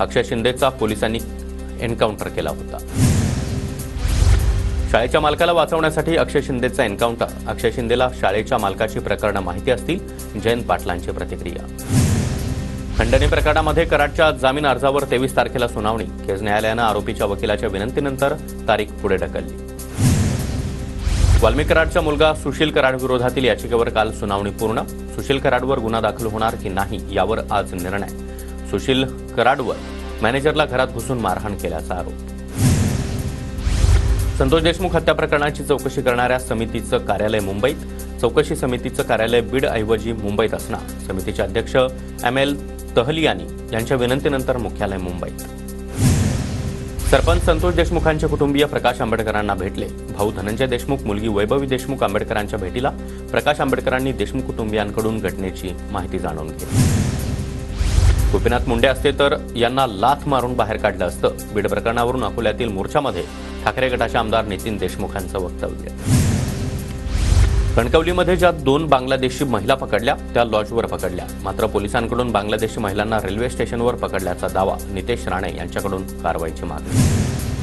अक्षय शिंदेचा पोलिसांनी एन्काउंटर केला होता। शाळेच्या मालकाला वाचवण्यासाठी अक्षय शिंदेचा एन्काउंटर। अक्षय शिंदेला शाळेच्या मालकाची प्रकरणं माहिती असतील, जयंत पाटलांची प्रतिक्रिया। खंडणी प्रकरणामध्ये कराडच्या जामीन अर्जावर 23 तारखेला सुनावणी। केज न्यायालयानं आरोपीच्या वकिलाच्या विनंतीनंतर तारीख पुढे ढकलली। वाल्मिक कराडचा मुलगा सुशील कराड विरोधातील याचिकेवर काल सुनावणी पूर्ण। सुशील कराडवर गुन्हा दाखल होणार की नाही यावर आज निर्णय। सुशील कराडवर मॅनेजरला घरात घुसून मारहाण केल्याचा आरोप। संतोष देशमुख हत्या प्रकरणाची चौकशी करणाऱ्या समितीचं कार्यालय मुंबईत। चौकशी समितीचं कार्यालय बीडऐवजी मुंबईत असणार। समितीचे अध्यक्ष ML तहलियानी यांच्या विनंतीनंतर मुख्यालय मुंबईत। सरपंच संतोष देशमुखांचे कुटुंबीय प्रकाश आंबेडकरांना भेटले। भाऊ धनंजय देशमुख, मुलगी वैभवी देशमुख आंबेडकरांच्या भेटीला प्रकाश आंबेडकरांनी देशमुख कुटुंबियांकडून घटनेची माहिती जाणून घेतली। गोपीनाथ मुंडे असते तर यांना लाथ मारून बाहेर काढलं असतं। बीड प्रकरणावरून अकोल्यातील मोर्चामध्ये ठाकरे गटाचे आमदार नितीन देशमुखांचं वक्तव्य। कणकवलीमध्ये ज्या 2 बांगलादेशी महिला पकडल्या त्या लॉजवर पकडल्या, मात्र पोलिसांकडून बांगलादेशी महिलांना रेल्वे स्टेशनवर पकडल्याचा दावा। नितेश राणे यांच्याकडून कारवाईची मागणी।